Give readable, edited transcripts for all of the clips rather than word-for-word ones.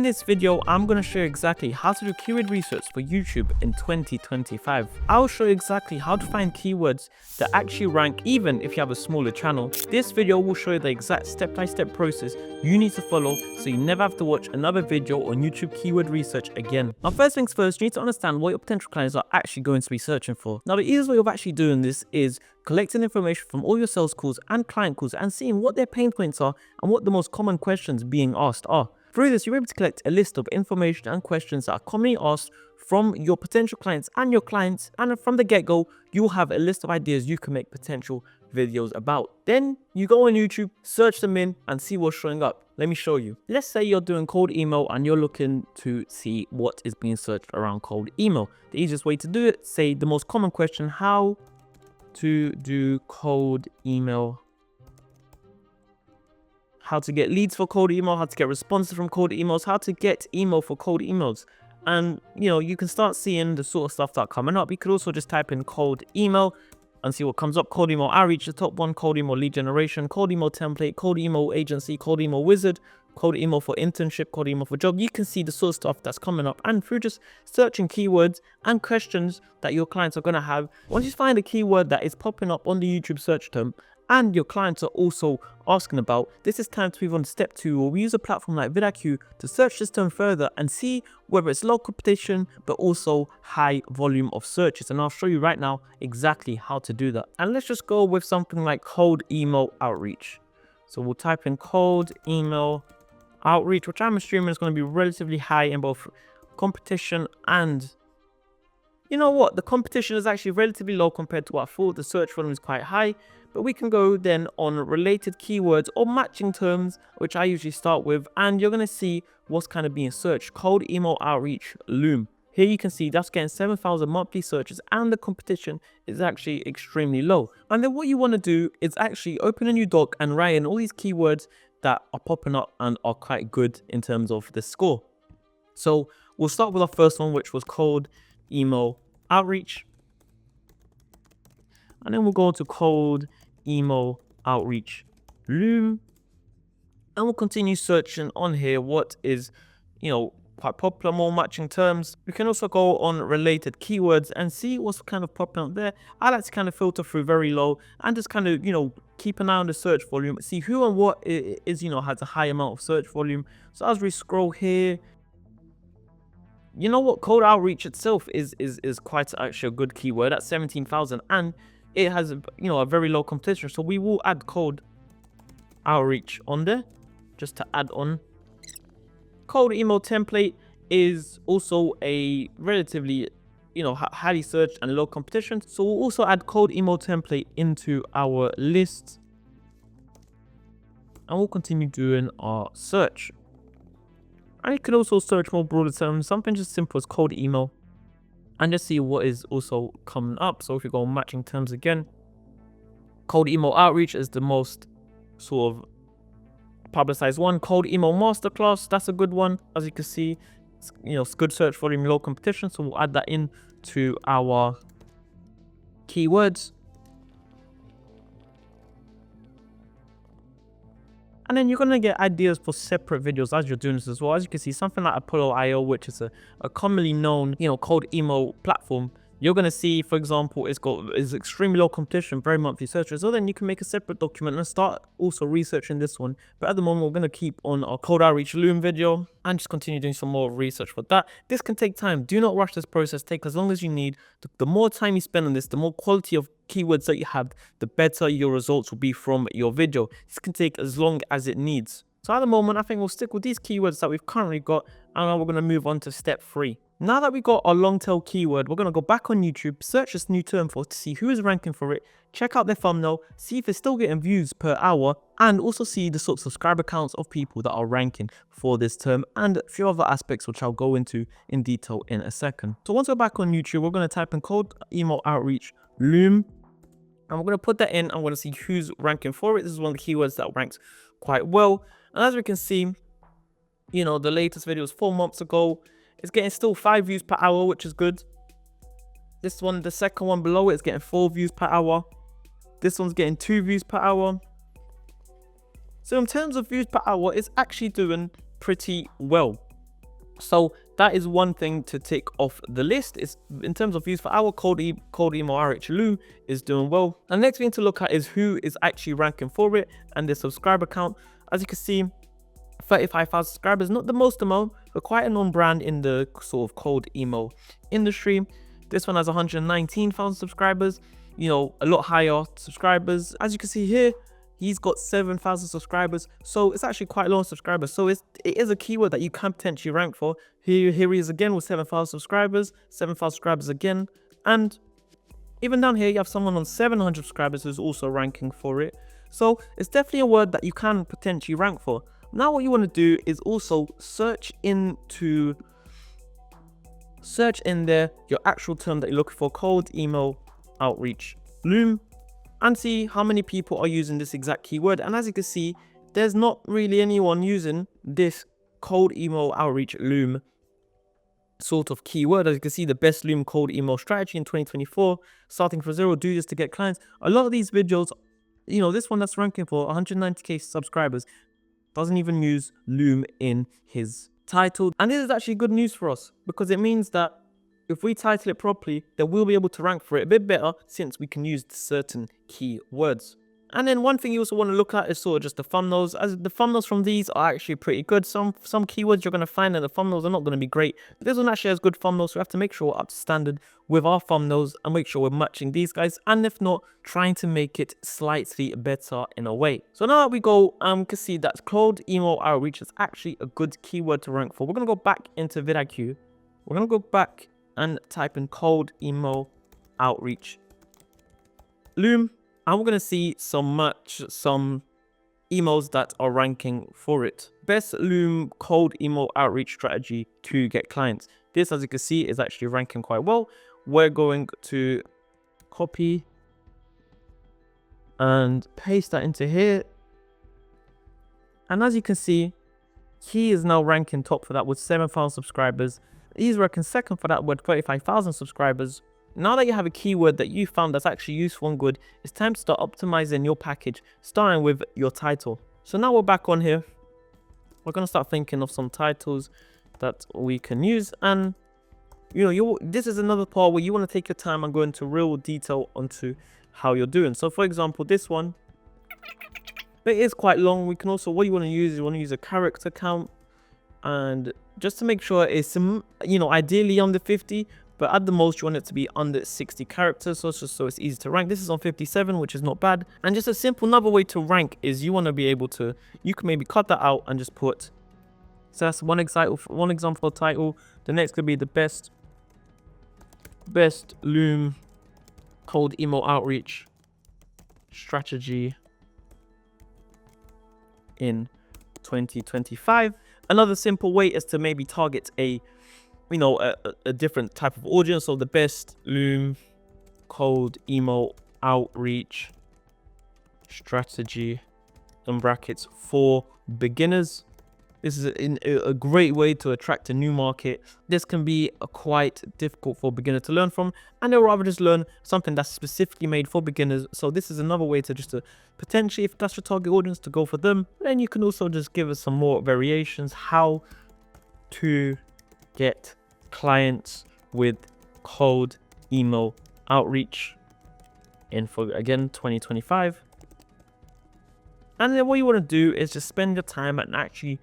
In this video, I'm going to show you exactly how to do keyword research for YouTube in 2025. I'll show you exactly how to find keywords that actually rank even if you have a smaller channel. This video will show you the exact step-by-step process you need to follow so you never have to watch another video on YouTube keyword research again. Now, first things first, you need to understand what your potential clients are actually going to be searching for. Now, the easiest way of actually doing this is collecting information from all your sales calls and client calls and seeing what their pain points are and what the most common questions being asked are. Through this, you're able to collect a list of information and questions that are commonly asked from your potential clients, and from the get-go, you'll have a list of ideas you can make potential videos about. Then you go on YouTube, search them in, and see what's showing up. Let me show you. Let's say you're doing cold email and you're looking to see what is being searched around cold email. The easiest way to do it, say the most common question, how to do cold email, how to get leads for cold email, how to get responses from cold emails, how to get email for cold emails. And you can start seeing the sort of stuff that are coming up. You could also just type in cold email and see what comes up. Cold email outreach, the top one, cold email lead generation, cold email template, cold email agency, cold email wizard, cold email for internship, cold email for job. You can see the sort of stuff that's coming up, and through just searching keywords and questions that your clients are going to have, once you find a keyword that is popping up on the YouTube search term and your clients are also asking about, this is time to move on to step 2, where we use a platform like vidiq to search this term further and see whether it's low competition but also high volume of searches. And I'll show you right now exactly how to do that. And let's just go with something like cold email outreach. So we'll type in cold email outreach, which I'm assuming is going to be relatively high in both competition and, you know what, the competition is actually relatively low compared to what I thought. The search volume is quite high, but we can go then on related keywords or matching terms, which I usually start with, and you're going to see what's kind of being searched. Cold email outreach loom. Here you can see that's getting 7,000 monthly searches and the competition is actually extremely low. And then what you want to do is actually open a new doc and write in all these keywords that are popping up and are quite good in terms of the score. So we'll start with our first one, which was cold email outreach. And then we'll go to cold email outreach loom. And we'll continue searching on here what is, quite popular, more matching terms. We can also go on related keywords and see what's kind of popping up there. I like to kind of filter through very low and just kind of, keep an eye on the search volume, see who and what is, has a high amount of search volume. So as we scroll here, you know what, cold outreach itself is quite actually a good keyword at 17,000, and it has a very low competition. So we will add cold outreach on there just to add on. Cold email template is also a relatively highly searched and low competition, so we'll also add cold email template into our list, and we'll continue doing our search. And you can also search more broader terms, something just simple as cold email, and just see what is also coming up. So if you go on matching terms again, cold email outreach is the most sort of publicized one. Cold email masterclass, that's a good one. As you can see, it's good search volume, low competition, so we'll add that in to our keywords. And then you're going to get ideas for separate videos as you're doing this as well. As you can see, something like Apollo.io, which is a commonly known, cold email platform. You're going to see, for example, it's extremely low competition, very monthly searches. So then you can make a separate document and start also researching this one. But at the moment, we're going to keep on our cold outreach loom video and just continue doing some more research for that. This can take time. Do not rush this process. Take as long as you need. The more time you spend on this, the more quality of keywords that you have, the better your results will be from your video. This can take as long as it needs. So at the moment, I think we'll stick with these keywords that we've currently got, and now we're going to move on to step 3. Now that we got our long tail keyword, we're going to go back on YouTube, search this new term to see who is ranking for it, check out their thumbnail, see if it's still getting views per hour, and also see the sort of subscriber counts of people that are ranking for this term, and a few other aspects which I'll go into in detail in a second. So once we're back on YouTube, we're going to type in cold email outreach loom, and we're going to put that in. I'm going to see who's ranking for it. This is one of the keywords that ranks quite well. And as we can see, the latest video was 4 months ago. It's getting still 5 views per hour, which is good. This one, the second one below it, is getting 4 views per hour. This one's getting 2 views per hour. So in terms of views per hour, it's actually doing pretty well. So that is one thing to tick off the list. Is in terms of views for our cold email outreach, Loom is doing well. And next thing to look at is who is actually ranking for it and the subscriber count. As you can see, 35,000 subscribers, not the most amount, but quite a known brand in the sort of cold email industry. This one has 119,000 subscribers, you know, a lot higher subscribers. As you can see here, he's got 7,000 subscribers, so it's actually quite low on subscribers. So it is a keyword that you can potentially rank for. Here he is again with 7,000 subscribers, 7,000 subscribers again, and even down here you have someone on 700 subscribers who's also ranking for it. So it's definitely a word that you can potentially rank for. Now what you want to do is also search in there your actual term that you're looking for, cold email outreach Loom, and see how many people are using this exact keyword. And as you can see, there's not really anyone using this cold email outreach Loom sort of keyword. As you can see, the best Loom cold email strategy in 2024, starting from zero, do this to get clients. A lot of these videos, you know, this one that's ranking for 190k subscribers doesn't even use Loom in his title. And this is actually good news for us, because it means that if we title it properly, then we'll be able to rank for it a bit better, since we can use certain keywords. And then one thing you also want to look at is sort of just the thumbnails, as the thumbnails from these are actually pretty good. Some keywords you're going to find that the thumbnails are not going to be great, but this one actually has good thumbnails, so we have to make sure we're up to standard with our thumbnails and make sure we're matching these guys, and if not, trying to make it slightly better in a way. So now that we go, can see that cold email outreach is actually a good keyword to rank for. We're going to go back into vidiq. We're going to go back and type in cold email outreach Loom, and we're going to see some emails that are ranking for it. Best Loom cold email outreach strategy to get clients. This, as you can see, is actually ranking quite well. We're going to copy and paste that into here. And as you can see, he is now ranking top for that with 7,000 subscribers. He's ranking second for that with 35,000 subscribers. Now that you have a keyword that you found that's actually useful and good, it's time to start optimizing your package, starting with your title. So now we're back on here. We're going to start thinking of some titles that we can use. And, you know, this is another part where you want to take your time and go into real detail onto how you're doing. So, for example, this one, it is quite long. We can also, what you want to use is you want to use a character count. And just to make sure it's, you know, ideally under 50, but at the most you want it to be under 60 characters, so it's easy to rank. This is on 57, which is not bad. And just a simple another way to rank is you want to be able to, you can maybe cut that out and just put, so that's one example title. The next could be the best Loom cold email outreach strategy in 2025. Another simple way is to maybe target a different type of audience. So the best Loom cold email outreach strategy in brackets for beginners. This is a great way to attract a new market. This can be quite difficult for a beginner to learn from, and they'll rather just learn something that's specifically made for beginners. So this is another way to potentially, if that's your target audience, to go for them. Then you can also just give us some more variations, how to get clients with cold email outreach in, for again, 2025. And then what you want to do is just spend your time and actually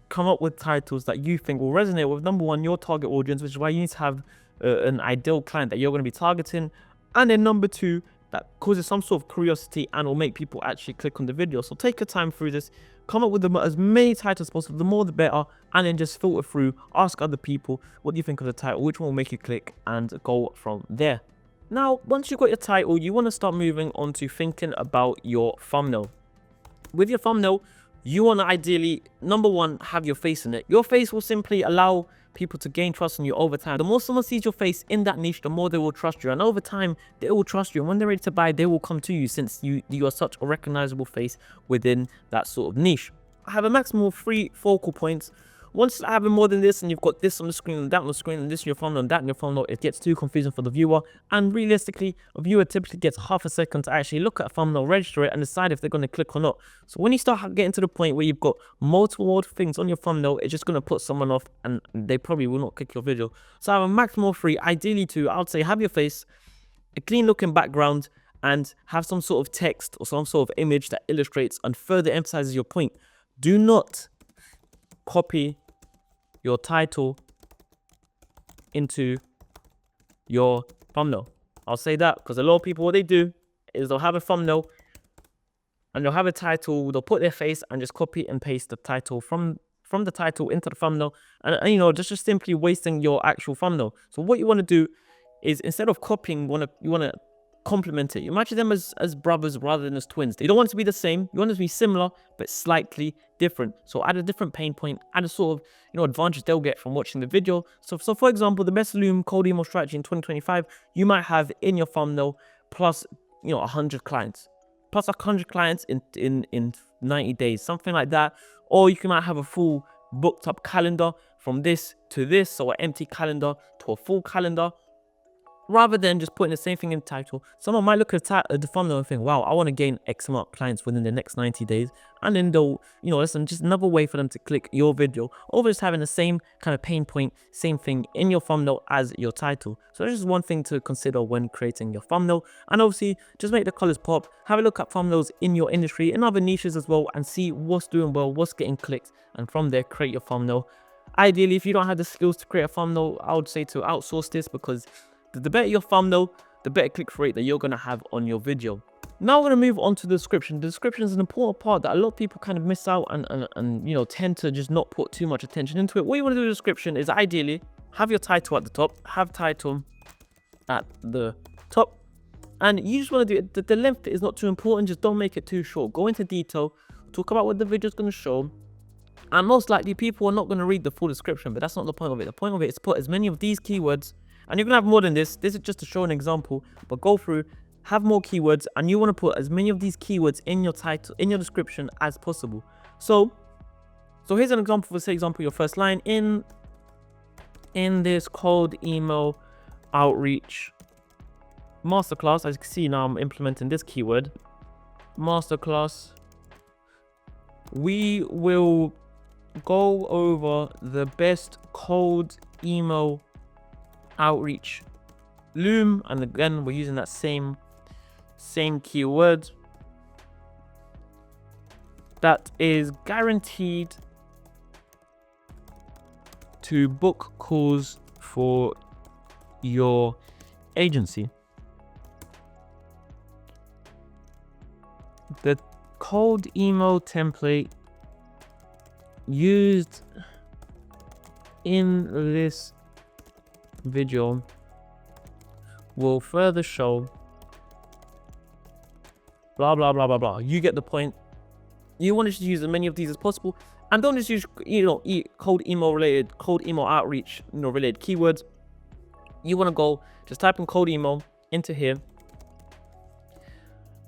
come up with titles that you think will resonate with, number one, your target audience, which is why you need to have an ideal client that you're going to be targeting, and then number two, that causes some sort of curiosity and will make people actually click on the video. So take your time through this, come up with as many titles as possible, the more the better, and then just filter through, ask other people, what do you think of the title, which one will make you click, and go from there. Now, once you've got your title, you want to start moving on to thinking about your thumbnail. With your thumbnail, you want to ideally, number one, have your face in it. Your face will simply allow people to gain trust in you over time. The more someone sees your face in that niche, the more they will trust you, and over time they will trust you, and when they're ready to buy, they will come to you, since you are such a recognizable face within that sort of niche. I have a maximum of 3 focal points Once having more than this and you've got this on the screen and that on the screen and this in your thumbnail and that in your thumbnail, it gets too confusing for the viewer. And realistically, a viewer typically gets half a second to actually look at a thumbnail, register it, and decide if they're going to click or not. So when you start getting to the point where you've got multiple things on your thumbnail, it's just going to put someone off and they probably will not click your video. So have a maximum of 3, ideally 2. I would say have your face, a clean looking background, and have some sort of text or some sort of image that illustrates and further emphasizes your point. Do not copy your title into your thumbnail. I'll say that because a lot of people, what they do is they'll have a thumbnail and they'll have a title, they'll put their face and just copy and paste the title from the title into the thumbnail, and you know, just simply wasting your actual thumbnail. So what you want to do is, instead of copying, you want to complement it. You imagine them as brothers rather than as twins. They don't want it to be the same. You want it to be similar but slightly different. So add a different pain point, add a sort of, you know, advantage they'll get from watching the video. So for example, the best Loom cold email strategy in 2025, you might have in your thumbnail plus, you know, 100 clients, plus 100 clients in 90 days, something like that. Or you might have a full booked up calendar from this to this, so an empty calendar to a full calendar. Rather than just putting the same thing in the title, someone might look at the thumbnail and think, wow, I want to gain X amount of clients within the next 90 days. And then they'll, you know, that's just another way for them to click your video over just having the same kind of pain point, same thing in your thumbnail as your title. So that's just one thing to consider when creating your thumbnail. And obviously, just make the colors pop. Have a look at thumbnails in your industry, in other niches as well, and see what's doing well, what's getting clicked. And from there, create your thumbnail. Ideally, if you don't have the skills to create a thumbnail, I would say to outsource this, because the better your thumbnail, the better click rate that you're going to have on your video. Now we're going to move on to the description. The description is an important part that a lot of people kind of miss out and you know, tend to just not put too much attention into it. What you want to do with the description is ideally have your title at the top, have title at the top, and you just want to do it. The length is not too important, just don't make it too short. Go into detail, talk about what the video is going to show. And most likely people are not going to read the full description, but that's not the point of it. The point of it is to put as many of these keywords, and you're going to have more than this. This is just to show an example, but go through, have more keywords, and you want to put as many of these keywords in your title, in your description as possible. So here's an example. For say example, your first line in this cold email outreach masterclass. As you can see now, I'm implementing this keyword masterclass. We will go over the best cold email outreach Loom, and again we're using that same keyword that is guaranteed to book calls for your agency. The cold email template used in this video will further show blah blah blah blah blah. You get the point. You want to just use as many of these as possible, and don't just use, you know, cold email outreach, you know, related keywords. You want to go just type in cold email into here,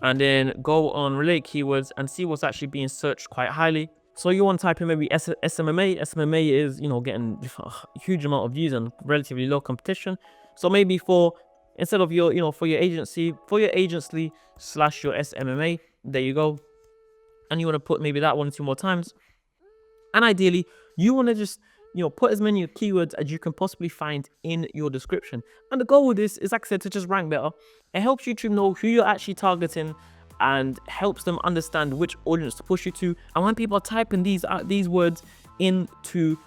and then go on related keywords and see what's actually being searched quite highly. So you want to type in maybe SMMA. SMMA is, you know, getting a huge amount of views and relatively low competition. So maybe instead of your, you know, for your agency slash your SMMA, there you go. And you want to put maybe that 1 or 2 more times. And ideally, you want to just, you know, put as many keywords as you can possibly find in your description. And the goal with this is, like I said, to just rank better. It helps YouTube know who you're actually targeting and helps them understand which audience to push you to. And when people are typing these words into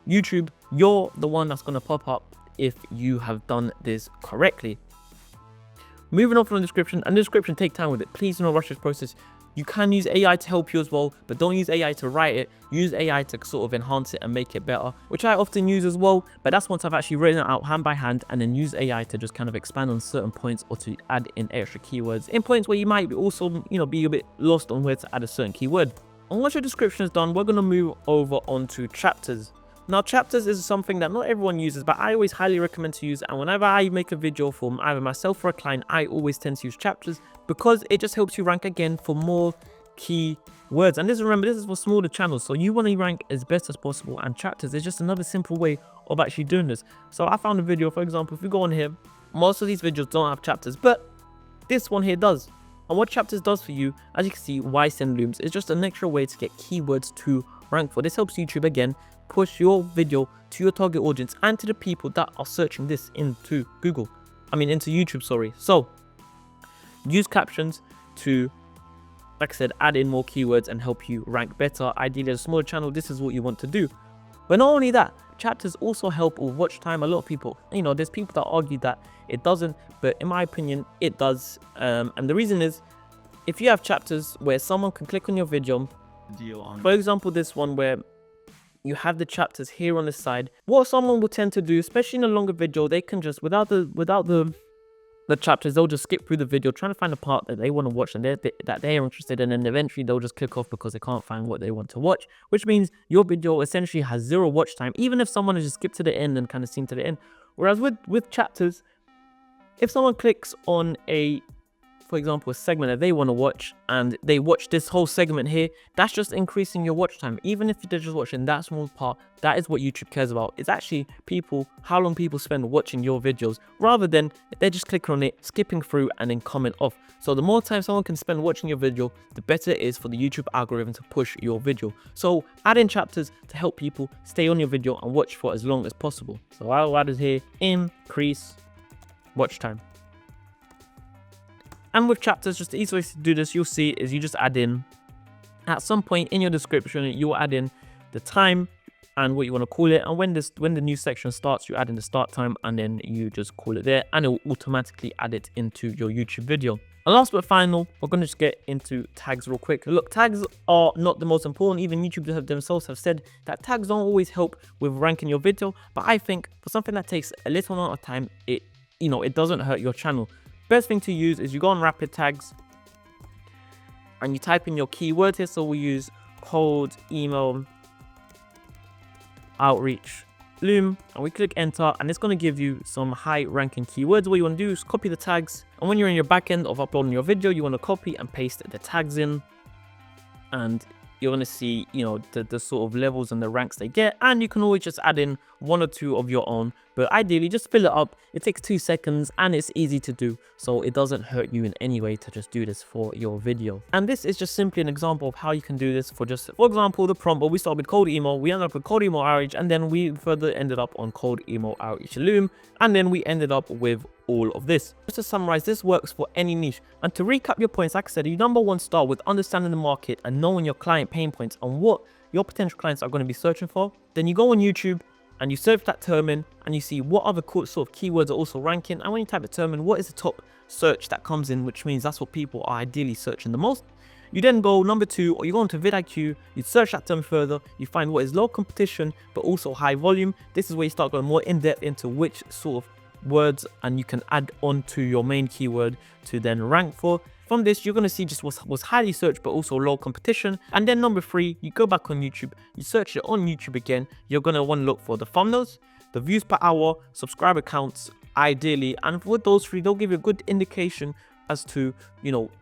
YouTube, you're the one that's going to pop up if you have done this correctly. Moving on from the description, and the description, take time with it. Please do not rush this process. You can use AI to help you as well, but don't use AI to write it. Use AI to sort of enhance it and make it better, which I often use as well. But that's once I've actually written it out hand by hand, and then use AI to just kind of expand on certain points or to add in extra keywords in points where you might also, you know, be a bit lost on where to add a certain keyword. And once your description is done, we're going to move over onto chapters. Now, chapters is something that not everyone uses, but I always highly recommend to use. And whenever I make a video for either myself or a client, I always tend to use chapters because it just helps you rank again for more key words. And remember, this is for smaller channels, so you want to rank as best as possible, and chapters is just another simple way of actually doing this. So I found a video, for example, if you go on here, most of these videos don't have chapters, but this one here does. And what chapters does for you, as you can see, why send looms, is just an extra way to get keywords to rank for. This helps YouTube again push your video to your target audience and to the people that are searching this into into YouTube, sorry. So use captions to, like I said, add in more keywords and help you rank better. Ideally, as a smaller channel, this is what you want to do. But not only that, chapters also help with watch time. A lot of people, there's people that argue that it doesn't, but in my opinion, it does. And the reason is, if you have chapters where someone can click on your video, for example, this one where you have the chapters here on the side, what someone will tend to do, especially in a longer video, they can just, without the chapters, they'll just skip through the video trying to find a part that they want to watch and that they are interested in, and eventually they'll just click off because they can't find what they want to watch, which means your video essentially has 0 watch time, even if someone has just skipped to the end and kind of seen to the end. Whereas with chapters, if someone clicks on for example, a segment that they want to watch and they watch this whole segment here, that's just increasing your watch time. Even if they're just watching that small part, that is what YouTube cares about. It's actually how long people spend watching your videos, rather than they're just clicking on it, skipping through and then comment off. So the more time someone can spend watching your video, the better it is for the YouTube algorithm to push your video. So add in chapters to help people stay on your video and watch for as long as possible. So I'll add it here, increase watch time. And with chapters, just the easiest way to do this, you'll see, is you just add in, at some point in your description, you'll add in the time and what you want to call it. And when the new section starts, you add in the start time, and then you just call it there, and it will automatically add it into your YouTube video. And last but final, we're going to just get into tags real quick. Look, tags are not the most important. Even YouTube themselves have said that tags don't always help with ranking your video. But I think for something that takes a little amount of time, it doesn't hurt your channel. Best thing to use is you go on rapid tags and you type in your keyword here. So we use cold email outreach loom, and we click enter, and it's going to give you some high ranking keywords. What you want to do is copy the tags, and when you're in your back end of uploading your video, you want to copy and paste the tags in, and you're going to see the sort of levels and the ranks they get. And you can always just add in 1 or 2 of your own, but ideally just fill it up. It takes 2 seconds and it's easy to do, so it doesn't hurt you in any way to just do this for your video. And this is just simply an example of how you can do this for example, the prompt. But we start with cold email, we ended up with cold email outreach, and then we further ended up on cold email outreach loom, and then we ended up with all of this. Just to summarize, this works for any niche. And to recap your points, like I said, you number 1 start with understanding the market and knowing your client pain points and what your potential clients are going to be searching for. Then you go on YouTube and you search that term in, and you see what other sort of keywords are also ranking. And when you type the term in, what is the top search that comes in, which means that's what people are ideally searching the most. You then go number 2, or you go into vidiq, you search that term further, you find what is low competition but also high volume. This is where you start going more in depth into which sort of words and you can add on to your main keyword to then rank for. From this, you're going to see just what's highly searched but also low competition. And then number 3, you go back on YouTube, you search it on YouTube again. You're going to want to look for the thumbnails, the views per hour, subscriber counts ideally, and with those 3, they'll give you a good indication as to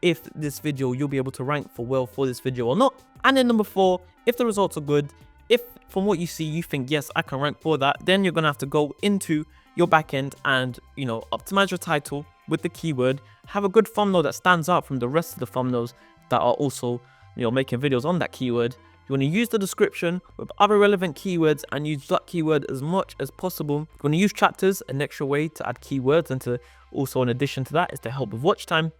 if this video you'll be able to rank for this video or not. And then number 4, if the results are good, if from what you see you think yes, I can rank for that, then you're going to have to go into your backend and optimize your title with the keyword, have a good thumbnail that stands out from the rest of the thumbnails that are also making videos on that keyword. You want to use the description with other relevant keywords and use that keyword as much as possible. You want to use chapters, an extra way to add keywords, and to also, in addition to that, is to help with watch time.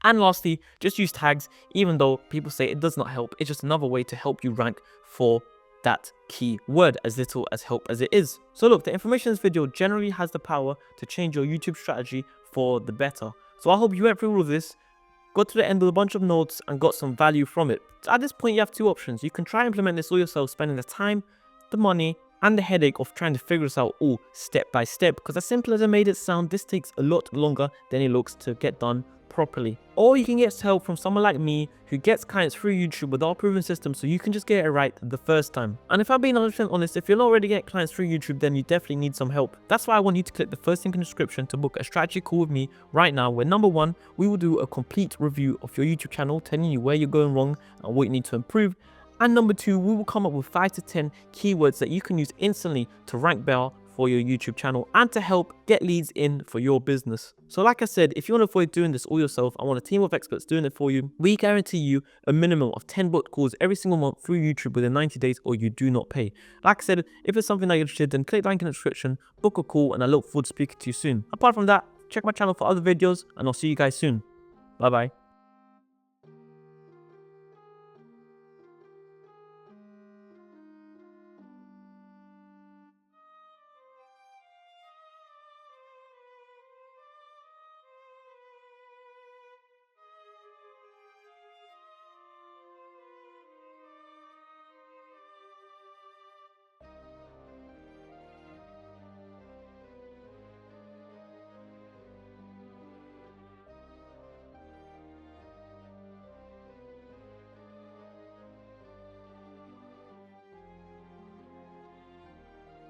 And lastly, just use tags. Even though people say it does not help, it's just another way to help you rank for that keyword, as little as help as it is. So look, the information in this video generally has the power to change your YouTube strategy for the better. So I hope you went through all of this, got to the end with a bunch of notes and got some value from it. So at this point, you have 2 options. You can try and implement this all yourself, spending the time, the money and the headache of trying to figure this out all step by step, because as simple as I made it sound, this takes a lot longer than it looks to get done properly. Or you can get help from someone like me who gets clients through YouTube with our proven system, so you can just get it right the first time. And if I'm being 100% honest, if you're not already getting clients through YouTube, then you definitely need some help. That's why I want you to click the first link in the description to book a strategy call with me right now, where number one, we will do a complete review of your YouTube channel, telling you where you're going wrong and what you need to improve. And number two, we will come up with 5 to 10 keywords that you can use instantly to rank better for your YouTube channel and to help get leads in for your business. So like I said, if you want to avoid doing this all yourself, I want a team of experts doing it for you. We guarantee you a minimum of 10 booked calls every single month through YouTube within 90 days, or you do not pay. Like I said, if it's something that you're interested in, click the link in the description, book a call, and I look forward to speaking to you soon. Apart from that, check my channel for other videos, and I'll see you guys soon. Bye bye.